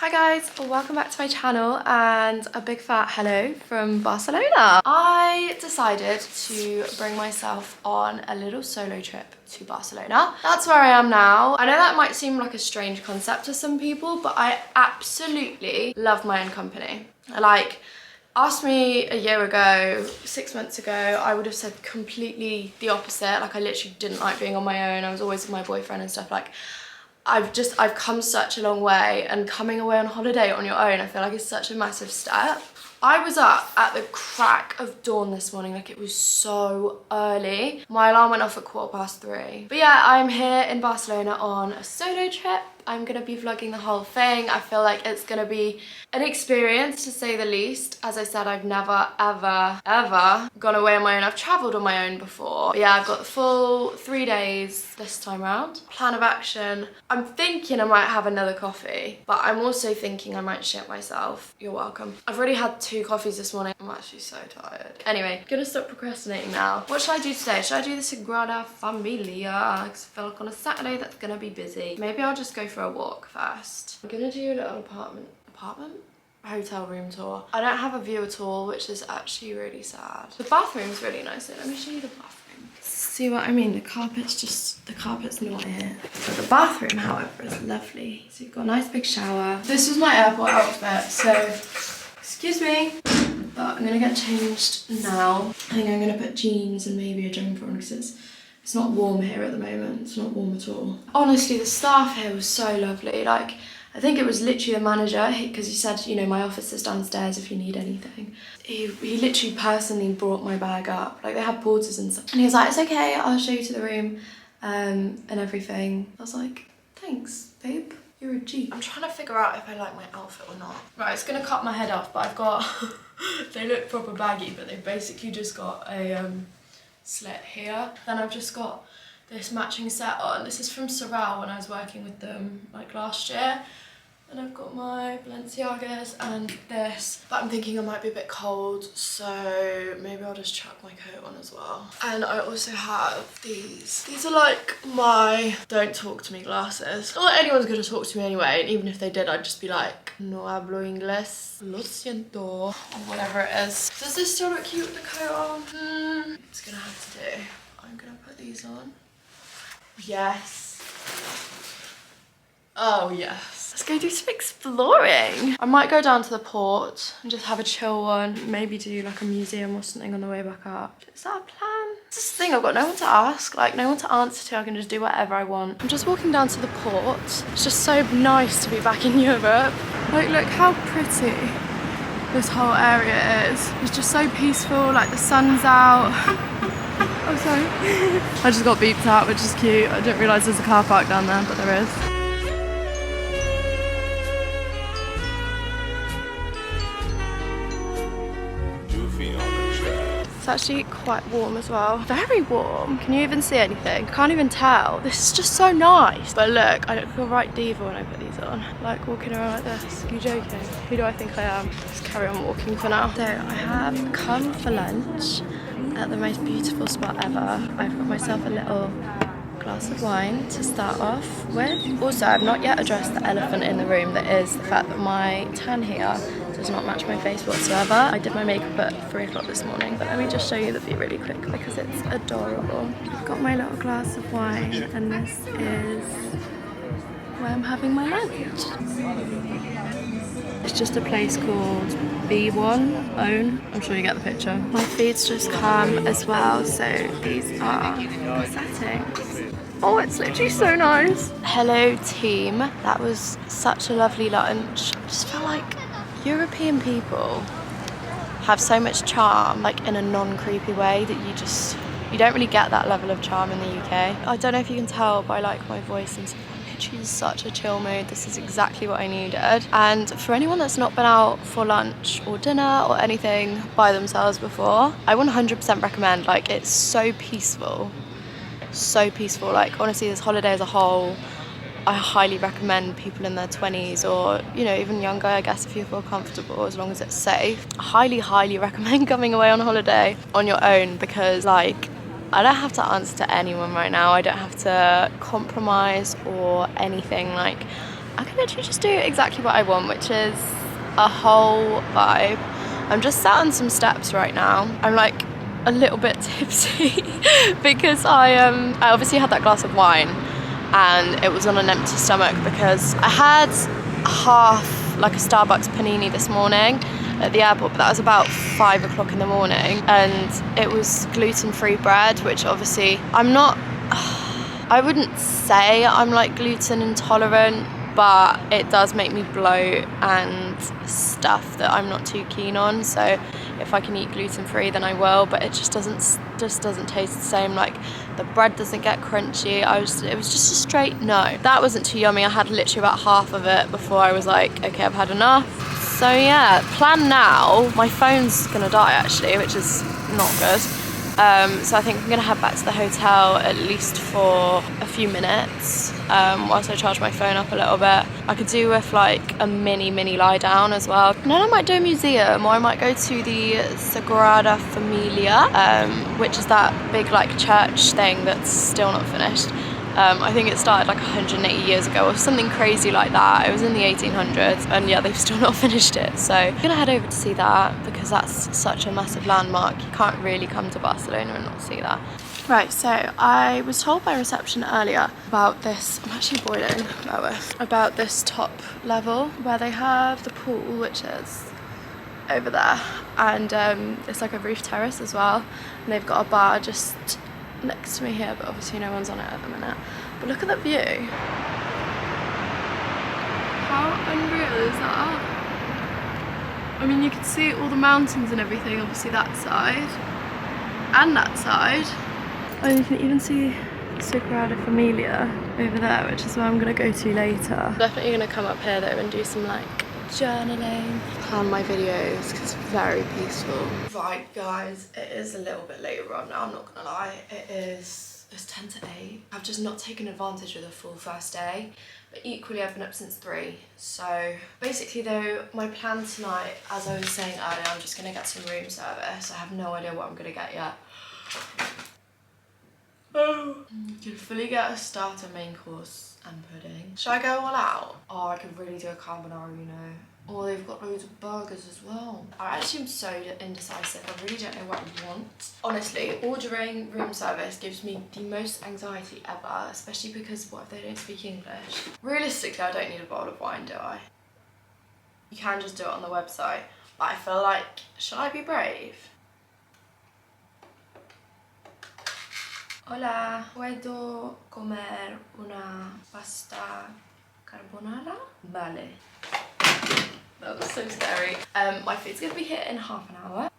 Hi guys, welcome back to my channel and a big fat hello from Barcelona. I decided to bring myself on a little solo trip to Barcelona. That's where I am now. I know that might seem like a strange concept to some people, but I absolutely love my own company. Asked me a year ago, 6 months ago, I would have said completely the opposite. Like I literally didn't like being on my own. I was always with my boyfriend and stuff. Like I've come such a long way, and coming away on holiday on your own, I feel like it's such a massive step. I was up at the crack of dawn this morning, like it was so early. My alarm went off at 3:15. But yeah, I'm here in Barcelona on a solo trip. I'm gonna be vlogging the whole thing. I feel like it's gonna be an experience to say the least. As I said, I've never, ever gone away on my own. I've traveled on my own before. But yeah, I've got the full 3 days this time around. Plan of action. I'm thinking I might have another coffee, but I'm also thinking I might shit myself. You're welcome. I've already had 2 coffees this morning. I'm actually so tired. Anyway, gonna stop procrastinating now. What should I do today? Should I do the Sagrada Familia? Because I feel like on a Saturday that's gonna be busy. Maybe I'll just go for a walk first. I'm gonna do a little hotel room tour. I don't have a view at all, which is actually really sad. The bathroom's really nice. Let me show you the bathroom. See what I mean? The carpet's not here. But the bathroom, however, is lovely. So you've got a nice big shower. This is my airport outfit, so excuse me. But I'm gonna get changed now. I think I'm gonna put jeans and maybe a jumper on because it's not warm here at the moment. It's not warm at all. Honestly, the staff here was so lovely. Like, I think it was literally the manager, because he said, you know, my office is downstairs if you need anything. He literally personally brought my bag up. Like, they had porters and stuff. And he was like, it's okay, I'll show you to the room and everything. I was like, thanks, babe. You're a G. I'm trying to figure out if I like my outfit or not. Right, it's gonna cut my head off, but I've got, they look proper baggy, but they've basically just got a slit here. Then I've just got this matching set on. This is from Sorrel when I was working with them like last year. And I've got my Balenciagas and this, but I'm thinking I might be a bit cold, so maybe I'll just chuck my coat on as well. And I also have these. These are like my don't talk to me glasses. Not that anyone's gonna talk to me anyway, and even if they did, I'd just be like, no hablo inglés, lo siento, or whatever it is. Does this still look cute with the coat on? It's gonna have to do. I'm gonna put these on. Yes. Oh yes. Let's go do some exploring. I might go down to the port and just have a chill one. Maybe do like a museum or something on the way back up. Is that a plan? This is the thing, I've got no one to ask, like no one to answer to. I can just do whatever I want. I'm just walking down to the port. It's just so nice to be back in Europe. Like, look how pretty this whole area is. It's just so peaceful, like the sun's out. Oh, sorry. I just got beeped out, which is cute. I didn't realise there's a car park down there, but there is. It's actually quite warm as well. Very warm. Can you even see anything? I can't even tell. This is just so nice. But look, I don't feel right diva when I put these on. Like walking around like this. Are you joking? Who do I think I am? Just carry on walking for now. So I have come for lunch at the most beautiful spot ever. I've got myself a little glass of wine to start off with. Also, I've not yet addressed the elephant in the room, that is the fact that my tan here does not match my face whatsoever. I did my makeup at 3 o'clock this morning, but let me just show you the view really quick because it's adorable. I've got my little glass of wine and this is where I'm having my lunch. It's just a place called B1 Own. I'm sure you get the picture. My feed's just come as well, so these are the settings. Oh, it's literally so nice. Hello team, that was such a lovely lunch. I just feel like European people have so much charm, like in a non-creepy way, that you don't really get that level of charm in the UK. I don't know if you can tell by like my voice and stuff. She's such a chill mood. This is exactly what I needed. And for anyone that's not been out for lunch or dinner or anything by themselves before, I 100% recommend. Like, it's so peaceful. So peaceful. Like, honestly, this holiday as a whole, I highly recommend people in their 20s or, you know, even younger, I guess, if you feel comfortable, as long as it's safe. I highly recommend coming away on holiday on your own because, like, I don't have to answer to anyone right now. I don't have to compromise or anything. Like, I can literally just do exactly what I want, which is a whole vibe. I'm just sat on some steps right now. I'm like a little bit tipsy because I obviously had that glass of wine and it was on an empty stomach because I had half like a Starbucks panini this morning at the airport, but that was about 5 o'clock in the morning, and it was gluten-free bread, which obviously I'm not, I wouldn't say I'm like gluten intolerant, but it does make me bloat and stuff that I'm not too keen on. So if I can eat gluten-free, then I will, but it just doesn't taste the same. Like the bread doesn't get crunchy. It was just a straight no. That wasn't too yummy. I had literally about half of it before I was like, okay, I've had enough. So yeah, plan now. My phone's gonna die actually, which is not good. So I think I'm gonna head back to the hotel at least for a few minutes whilst I charge my phone up a little bit. I could do with like a mini lie down as well. And then I might do a museum, or I might go to the Sagrada Familia, which is that big like church thing that's still not finished. I think it started like 180 years ago or something crazy like that. It was in the 1800s, and yeah, they've still not finished it. So I'm gonna head over to see that because that's such a massive landmark. You can't really come to Barcelona and not see that. Right, so I was told by reception earlier about this, I'm actually boiling, about this top level where they have the pool, which is over there, and it's like a roof terrace as well, and they've got a bar just next to me here, but obviously no one's on it at the minute. But look at that view. How unreal is that? I mean, you can see all the mountains and everything, obviously that side and that side. And you can even see Sagrada Familia over there, which is where I'm gonna go to later. Definitely gonna come up here though and do some like journaling, plan my videos because it's very peaceful. Right guys, it is a little bit later on now, I'm not gonna lie. It's 10 to 8. I've just not taken advantage of the full first day, but equally I've been up since 3. So basically though, my plan tonight, as I was saying earlier, I'm just gonna get some room service. I have no idea what I'm gonna get yet. Oh, I'm gonna fully get a starter, main course and pudding. Should I go all out? Oh, I could really do a carbonara, you know. Oh, they've got loads of burgers as well. I actually am so indecisive. I really don't know what I want. Honestly, ordering room service gives me the most anxiety ever, especially because what if they don't speak English? Realistically, I don't need a bottle of wine, do I? You can just do it on the website, but I feel like, should I be brave? Hola, ¿puedo comer una pasta carbonara? Vale. That was so scary. My food's gonna be here in half an hour.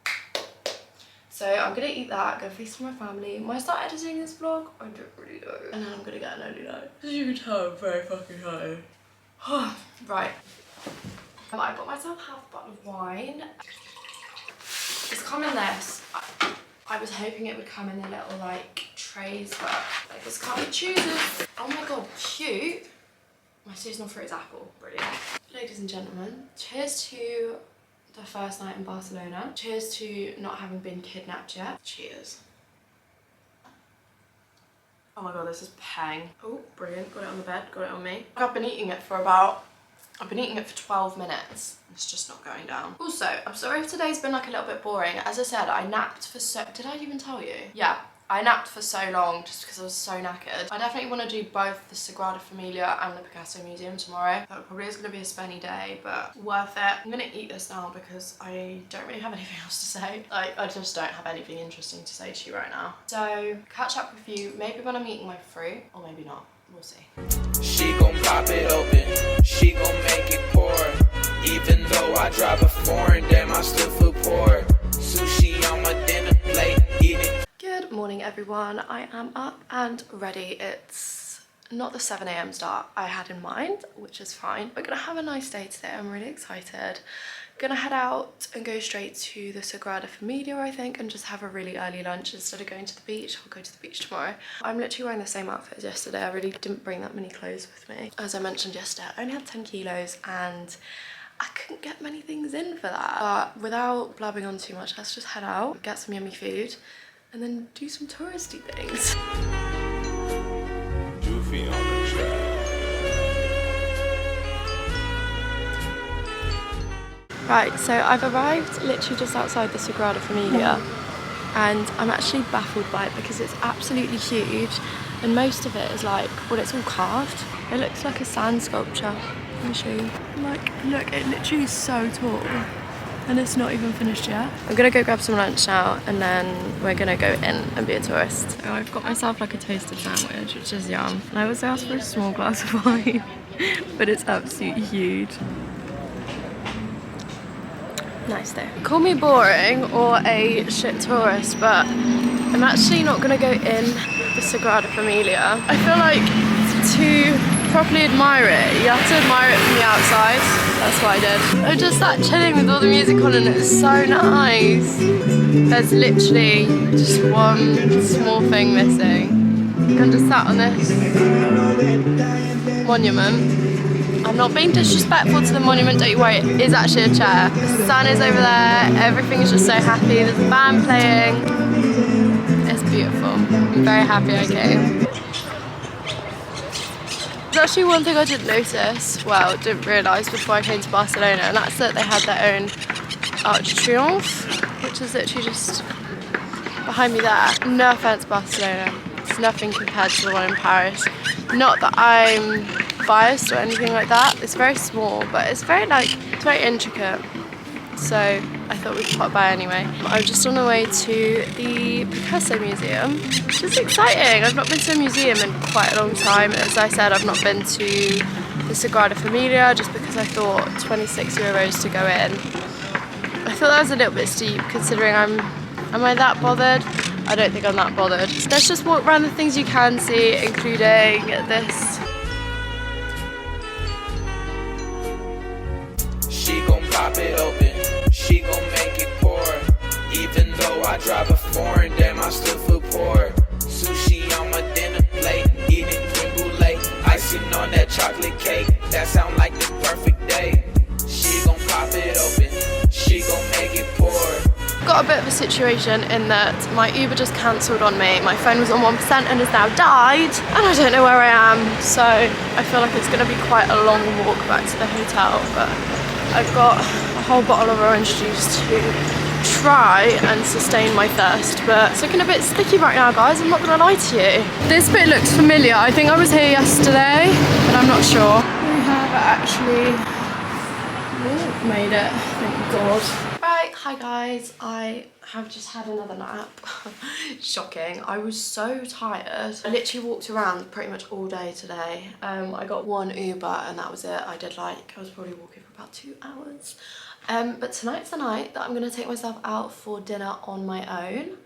So I'm gonna eat that, go feast with my family. Might start editing this vlog, I don't really know. And then I'm gonna get an early night. As you can tell, I'm very fucking tired. Right. I got myself half a bottle of wine. It's come in this. I was hoping it would come in the little like trays, but like this can't be choosers. Oh my god, cute. My seasonal fruit is apple, brilliant. Ladies and gentlemen, cheers to the first night in Barcelona. Cheers to not having been kidnapped yet. Cheers. Oh my god, this is pang. Oh, brilliant, got it on the bed, got it on me. I've been eating it for 12 minutes. It's just not going down. Also, I'm sorry if today's been like a little bit boring. As I said, I napped for did I even tell you? Yeah, I napped for so long just because I was so knackered. I definitely want to do both the Sagrada Familia and the Picasso Museum tomorrow. That probably is going to be a spenny day, but worth it. I'm going to eat this now because I don't really have anything else to say. Like, I just don't have anything interesting to say to you right now. So, catch up with you maybe when I'm eating my fruit, or maybe not. We'll see. She gon' pop it open, she gon' make it pour. Even though I drive a foreign, damn, I still feel poor. Sushi on my dinner plate, eating. Good morning, everyone. I am up and ready. It's not the 7 AM start I had in mind, which is fine. We're gonna have a nice day today. I'm really excited. Gonna head out and go straight to the Sagrada Familia, I think, and just have a really early lunch instead of going to the beach. I'll go to the beach tomorrow. I'm literally wearing the same outfit as yesterday. I really didn't bring that many clothes with me. As I mentioned yesterday, I only had 10 kilos and I couldn't get many things in for that. But without blabbing on too much, let's just head out, get some yummy food, and then do some touristy things. Goofy on the track. Right, so I've arrived literally just outside the Sagrada Familia, and I'm actually baffled by it because it's absolutely huge, and most of it is like, well, it's all carved. It looks like a sand sculpture. Let me show you. Like, look, it literally is so tall, and it's not even finished yet. I'm gonna go grab some lunch now, and then we're gonna go in and be a tourist. So I've got myself like a toasted sandwich, which is yum, and I also asked for a small glass of wine, but it's absolutely huge. Nice though. Call me boring or a shit tourist, but I'm actually not gonna go in the Sagrada Familia. I feel like to properly admire it, you have to admire it from the outside. That's what I did. I just sat chilling with all the music on, and it's so nice. There's literally just one small thing missing. I'm just sat on this monument. I'm not being disrespectful to the monument, don't you worry, it is actually a chair. The sun is over there, everything is just so happy, there's a band playing. It's beautiful. I'm very happy I came. There's actually one thing I didn't notice, well, didn't realise before I came to Barcelona, and that's that they had their own Arc de Triomphe, which is literally just behind me there. No offence, Barcelona, it's nothing compared to the one in Paris. Not that I'm biased or anything like that. It's very small, but it's very it's very intricate. So I thought we'd pop by anyway. I'm just on the way to the Picasso Museum, which is exciting. I've not been to a museum in quite a long time. As I said, I've not been to the Sagrada Familia just because I thought €26 to go in. I thought that was a little bit steep considering am I that bothered? I don't think I'm that bothered. Let's just walk around the things you can see, including this. She gon' pop it open, she gon' make it pour. Even though I drive a foreign, damn, I still feel poor. Sushi on my dinner plate, eating creme brulee, icing on that chocolate cake. That sound like the perfect day. She gon' pop it open, she gon' make it pour. Got a bit of a situation in that my Uber just cancelled on me. My phone was on 1% and has now died, and I don't know where I am. So I feel like it's gonna be quite a long walk back to the hotel, but I've got a whole bottle of orange juice to try and sustain my thirst, but it's looking a bit sticky right now, guys, I'm not gonna lie to you. This bit looks familiar. I think I was here yesterday, but I'm not sure. We have actually made it, thank God. Right, hi guys, I have just had another nap. Shocking, I was so tired. I literally walked around pretty much all day today. I got one Uber and that was it. I was probably walking for about 2 hours. But tonight's the night that I'm gonna take myself out for dinner on my own,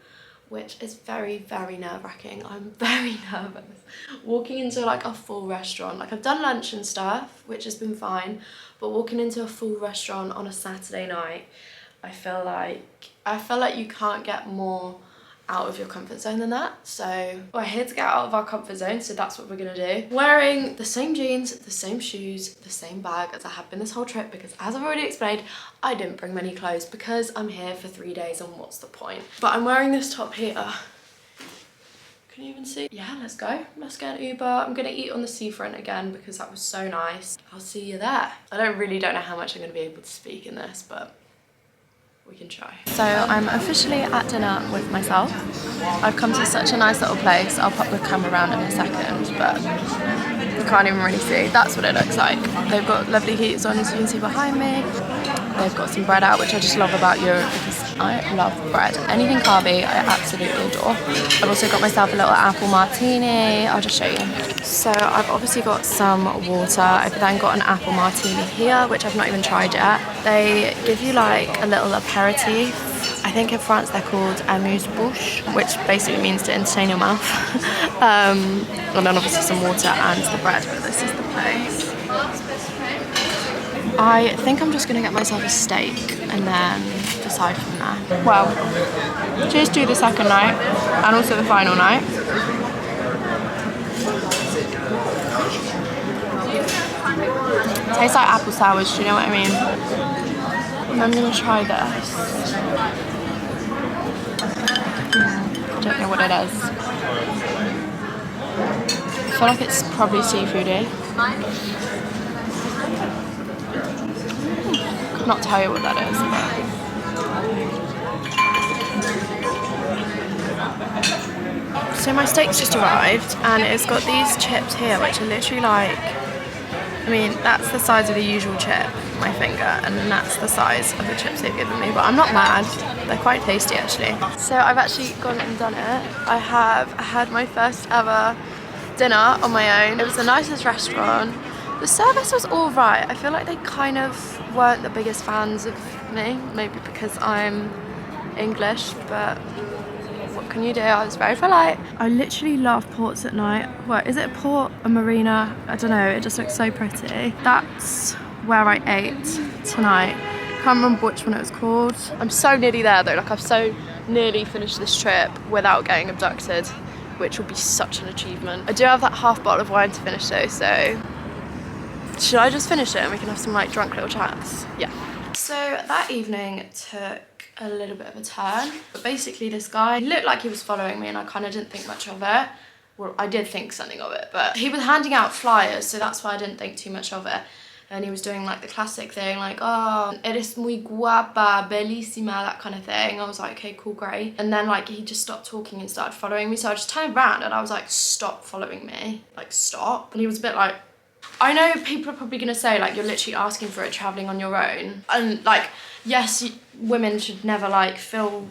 which is very, very nerve-wracking. I'm very nervous. Walking into like a full restaurant, like I've done lunch and stuff, which has been fine, but walking into a full restaurant on a Saturday night, I feel like you can't get more out of your comfort zone than that. So we're here to get out of our comfort zone, so that's what we're gonna do. Wearing the same jeans, the same shoes, the same bag as I have been this whole trip, because as I've already explained, I didn't bring many clothes because I'm here for 3 days and what's the point? But I'm wearing this top here. Can you even see? Yeah, let's go. Let's get an Uber. I'm gonna eat on the seafront again because that was so nice. I'll see you there. I really don't know how much I'm gonna be able to speak in this, but we can try. So I'm officially at dinner with myself. I've come to such a nice little place. I'll pop the camera around in a second, but you can't even really see. That's what it looks like. They've got lovely heaters on, as you can see behind me. They've got some bread out, which I just love about Europe because I love bread. Anything carby, I absolutely adore. I've also got myself a little apple martini. I'll just show you. So I've obviously got some water. I've then got an apple martini here, which I've not even tried yet. They give you like a little aperitif. I think in France they're called amuse-bouche, which basically means to entertain your mouth. And then obviously some water and the bread, but this is the place. I think I'm just gonna get myself a steak and then decide from there. Well, cheers to the second night and also the final night. Tastes like apple sours, do you know what I mean? And I'm gonna try this. Don't know what it is. I feel like it's probably seafoody. not tell you what that is, but... So my steak's just arrived, and it's got these chips here, which are literally like, I mean, that's the size of a usual chip, my finger, and that's the size of the chips they've given me, but I'm not mad. They're quite tasty, actually. So I've actually gone and done it. I have had my first ever dinner on my own. It was the nicest restaurant. The service was all right. I feel like they kind of weren't the biggest fans of me, maybe because I'm English, but what can you do? I was very polite. I literally love ports at night. What, is it a port, a marina? I don't know, it just looks so pretty. That's where I ate tonight. Can't remember which one it was called. I'm so nearly there though, like I've so nearly finished this trip without getting abducted, which will be such an achievement. I do have that half bottle of wine to finish though, so should I just finish it and we can have some like drunk little chats? Yeah. So that evening took a little bit of a turn, but basically this guy, he looked like he was following me and I kind of didn't think much of it. Well, I did think something of it, but he was handing out flyers, so that's why I didn't think too much of it. And he was doing like the classic thing, like, oh, eres muy guapa, bellísima, that kind of thing. I was like, okay, cool, great. And then like he just stopped talking and started following me, so I just turned around and I was like, stop following me, like stop. And he was a bit like, I know people are probably gonna say like you're literally asking for it traveling on your own, and like yes, women should never like feel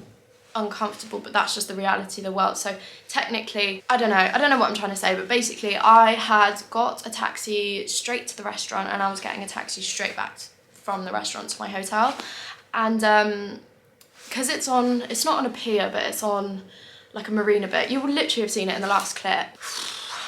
uncomfortable, but that's just the reality of the world. So technically, I don't know what I'm trying to say, but basically I had got a taxi straight to the restaurant and I was getting a taxi straight back from the restaurant to my hotel. And because it's not on a pier, but it's on like a marina bit. You will literally have seen it in the last clip.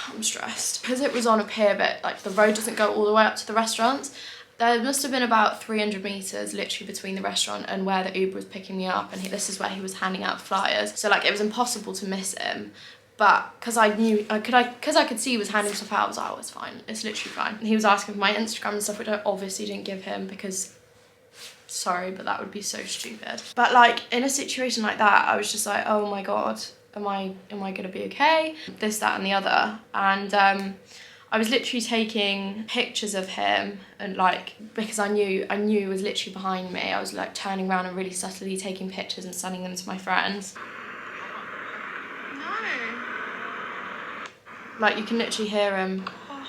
I'm stressed. Because it was on a pier bit, like the road doesn't go all the way up to the restaurants. There must have been about 300 meters literally between the restaurant and where the Uber was picking me up, and this is where he was handing out flyers. So like it was impossible to miss him. But because I could see he was handing stuff out, I was like, oh, it's fine. It's literally fine. And he was asking for my Instagram and stuff, which I obviously didn't give him because, sorry, but that would be so stupid. But like in a situation like that, I was just like, oh my God, am I gonna be okay? This, that, and the other. And I was literally taking pictures of him, and like, because I knew he was literally behind me, I was like turning around and really subtly taking pictures and sending them to my friends. No. Like you can literally hear him. Oh,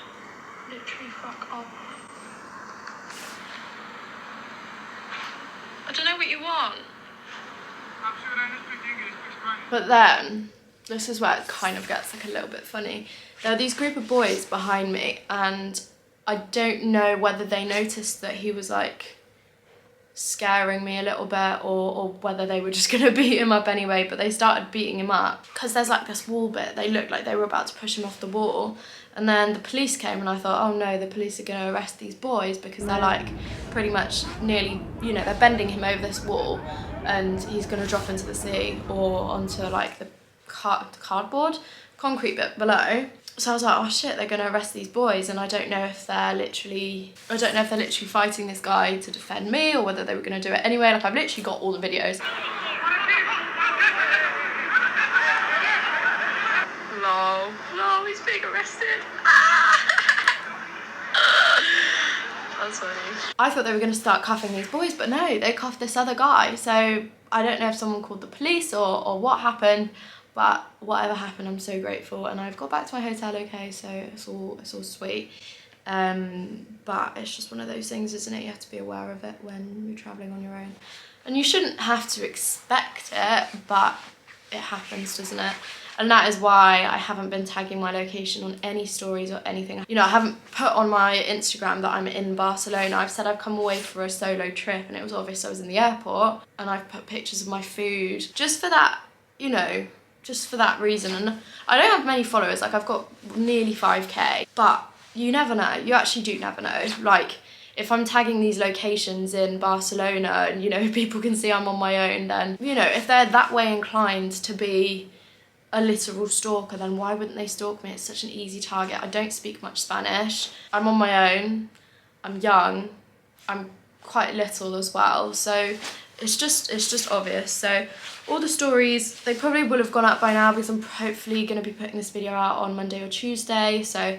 literally fuck off. I don't know what you want. But then, this is where it kind of gets like a little bit funny. There were these group of boys behind me, and I don't know whether they noticed that he was like scaring me a little bit, or whether they were just gonna beat him up anyway, but they started beating him up. Because there's like this wall bit, they looked like they were about to push him off the wall, and then the police came and I thought, oh no, the police are gonna arrest these boys because they're like pretty much nearly, you know, they're bending him over this wall and he's gonna drop into the sea or onto like the cardboard, concrete bit below. So I was like, oh shit, they're gonna arrest these boys, and I don't know if they're literally fighting this guy to defend me or whether they were gonna do it anyway. Like I've literally got all the videos. No, he's being arrested. That's funny. I thought they were gonna start cuffing these boys, but no, they cuffed this other guy. So I don't know if someone called the police or what happened. But whatever happened, I'm so grateful, and I've got back to my hotel okay, so it's all sweet. But it's just one of those things, isn't it? You have to be aware of it when you're traveling on your own, and you shouldn't have to expect it, but it happens, doesn't it? And that is why I haven't been tagging my location on any stories or anything. You know, I haven't put on my Instagram that I'm in Barcelona. I've said I've come away for a solo trip, and it was obvious I was in the airport, and I've put pictures of my food just for that, you know, just for that reason. And I don't have many followers, like I've got nearly 5k, but you never know, you actually do never know. Like if I'm tagging these locations in Barcelona and, you know, people can see I'm on my own, then, you know, if they're that way inclined to be a literal stalker, then why wouldn't they stalk me? It's such an easy target. I don't speak much Spanish, I'm on my own, I'm young, I'm quite little as well, so it's just obvious. So all the stories, they probably will have gone up by now because I'm hopefully going to be putting this video out on Monday or Tuesday. So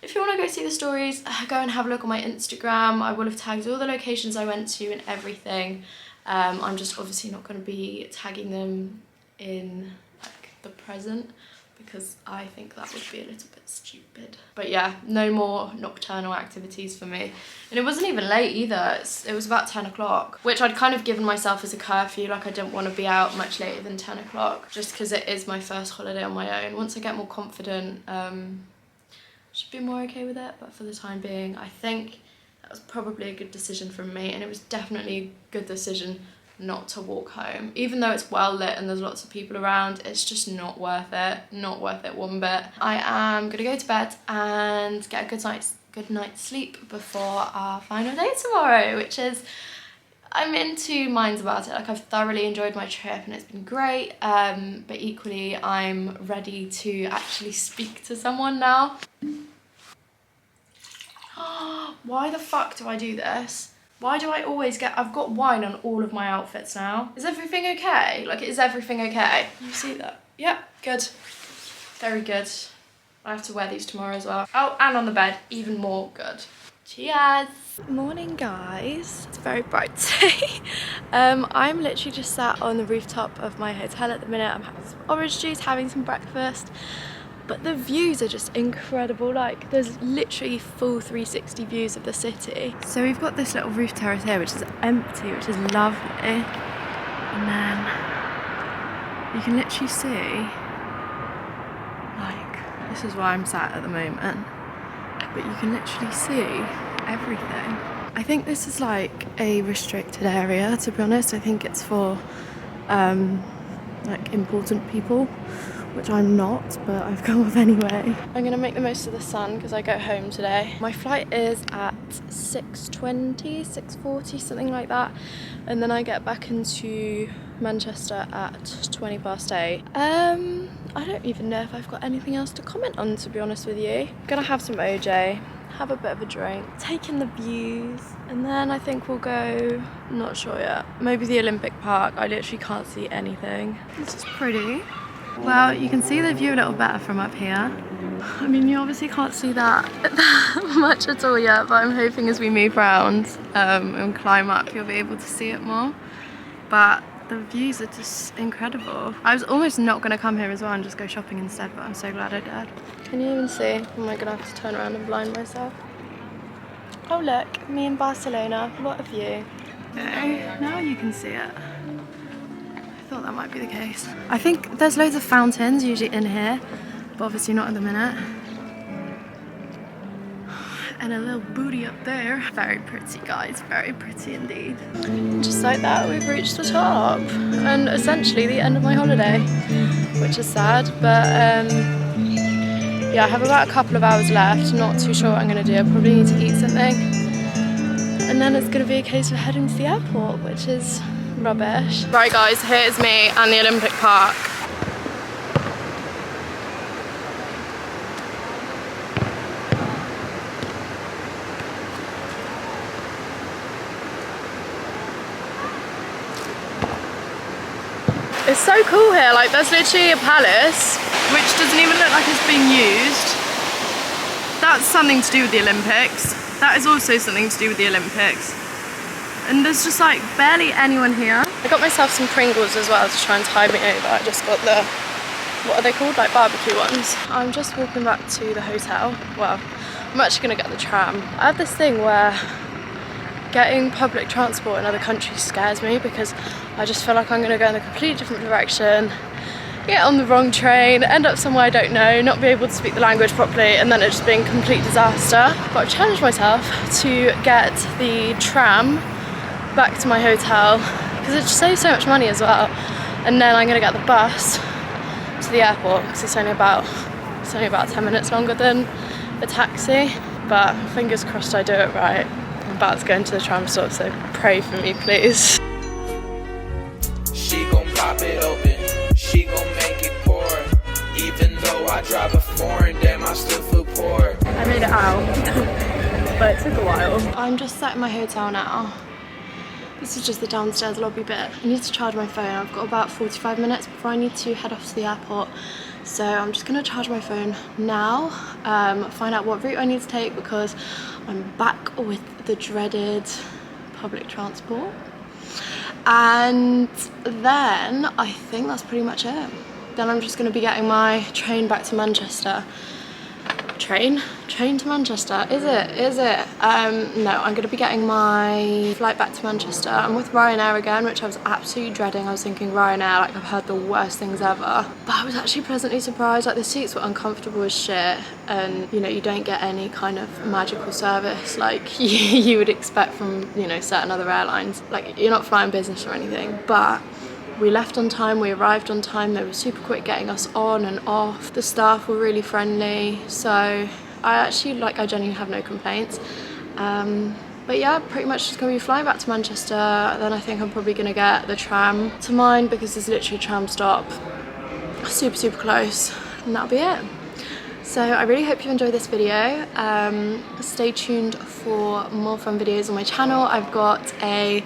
if you want to go see the stories, go and have a look on my Instagram. I will have tagged all the locations I went to and everything. I'm just obviously not going to be tagging them in like the present because I think that would be a little bit stupid. But yeah, no more nocturnal activities for me. And it wasn't even late either. It was about 10 o'clock, which I'd kind of given myself as a curfew. Like I didn't want to be out much later than 10 o'clock just because it is my first holiday on my own. Once I get more confident, should be more okay with it. But for the time being, I think that was probably a good decision from me. And it was definitely a good decision not to walk home. Even though it's well lit and there's lots of people around, it's just not worth it. Not worth it one bit. I am gonna go to bed and get a good night's sleep before our final day tomorrow, which is, I'm in two minds about it. Like I've thoroughly enjoyed my trip and it's been great, but equally I'm ready to actually speak to someone now. Why the fuck do I do this? Why do I always get... I've got wine on all of my outfits now. Is everything okay? Like, is everything okay? You see that? Yep, good. Very good. I have to wear these tomorrow as well. Oh, and on the bed, even more good. Cheers! Morning, guys. It's very bright today. I'm literally just sat on the rooftop of my hotel at the minute. I'm having some orange juice, having some breakfast. But the views are just incredible. Like there's literally full 360 views of the city. So we've got this little roof terrace here which is empty, which is lovely. And then you can literally see, like, this is where I'm sat at the moment, but you can literally see everything. I think this is like a restricted area, to be honest. I think it's for like important people, which I'm not, but I've come off anyway. I'm gonna make the most of the sun because I go home today. My flight is at 6:20, 6:40, something like that. And then I get back into Manchester at 20 past 8. I don't even know if I've got anything else to comment on, to be honest with you. I'm gonna have some OJ, have a bit of a drink, take in the views, and then I think we'll go, not sure yet, maybe the Olympic Park. I literally can't see anything. This is pretty. Well, you can see the view a little better from up here. I mean, you obviously can't see that much at all yet, but I'm hoping as we move around and climb up, you'll be able to see it more. But the views are just incredible. I was almost not going to come here as well and just go shopping instead, but I'm so glad I did. Can you even see? Am I going to have to turn around and blind myself? Oh look, me in Barcelona. What a view. Okay, now you can see it. I thought that might be the case. I think there's loads of fountains usually in here, but obviously not at the minute. And a little booty up there. Very pretty, guys, very pretty indeed. Just like that, we've reached the top. And essentially the end of my holiday, which is sad, but yeah, I have about a couple of hours left. Not too sure what I'm gonna do. I probably need to eat something. And then it's gonna be a case of heading to the airport, which is rubbish. Right guys, here's me and the Olympic Park. It's so cool here, like there's literally a palace which doesn't even look like it's being used. That's something to do with the Olympics. That is also something to do with the Olympics. And there's just like barely anyone here. I got myself some Pringles as well to try and tide me over. I just got the, what are they called? Like barbecue ones. I'm just walking back to the hotel. Well, I'm actually gonna get the tram. I have this thing where getting public transport in other countries scares me because I just feel like I'm gonna go in a completely different direction, get on the wrong train, end up somewhere I don't know, not be able to speak the language properly, and then it just being a complete disaster. But I've challenged myself to get the tram back to my hotel because it just saves so much money as well. And then I'm gonna get the bus to the airport because it's only about 10 minutes longer than a taxi. But fingers crossed I do it right. I'm about to go into the tram stop, so pray for me, please. She gon' pop it open, she gon' make it pour. Even though I drive a foreign, damn, I still feel poor. I made it out, but it took a while. I'm just sat in my hotel now. This is just the downstairs lobby bit. I need to charge my phone. I've got about 45 minutes before I need to head off to the airport. So I'm just gonna charge my phone now, find out what route I need to take because I'm back with the dreaded public transport. And then I think that's pretty much it. Then I'm just gonna be getting my train back to Manchester. Train to Manchester, is it? No, I'm gonna be getting my flight back to Manchester. I'm with Ryanair again, which I was absolutely dreading. I was thinking Ryanair, like I've heard the worst things ever. But I was actually pleasantly surprised, like the seats were uncomfortable as shit and you know, you don't get any kind of magical service like you would expect from, you know, certain other airlines. Like you're not flying business or anything, but we left on time, we arrived on time, they were super quick getting us on and off. The staff were really friendly, so I genuinely have no complaints. But yeah, pretty much just gonna be flying back to Manchester. Then I think I'm probably gonna get the tram to mine because there's literally a tram stop super close, and that'll be it. So I really hope you enjoyed this video. Stay tuned for more fun videos on my channel. I've got a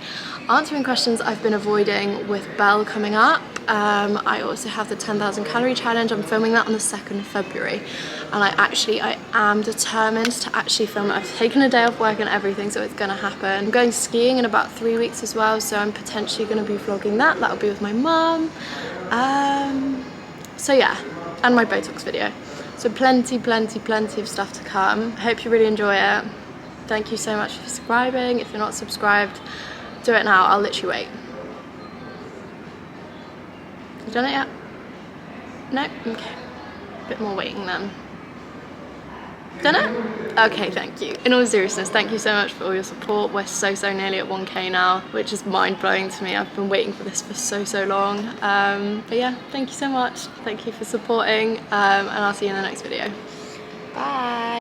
answering questions I've been avoiding with Belle coming up. I also have the 10,000 calorie challenge. I'm filming that on the 2nd of February. And I am determined to actually film it. I've taken a day off work and everything, so it's gonna happen. I'm going skiing in about 3 weeks as well, so I'm potentially gonna be vlogging that. That'll be with my mum. So yeah, and my Botox video. So plenty of stuff to come. I hope you really enjoy it. Thank you so much for subscribing. If you're not subscribed, do it now. I'll literally wait. You done it yet? No? Okay. Bit more waiting then. Done it? Okay, thank you. In all seriousness, thank you so much for all your support. We're so nearly at 1K now, which is mind-blowing to me. I've been waiting for this for so long. But yeah, thank you so much. Thank you for supporting, and I'll see you in the next video. Bye.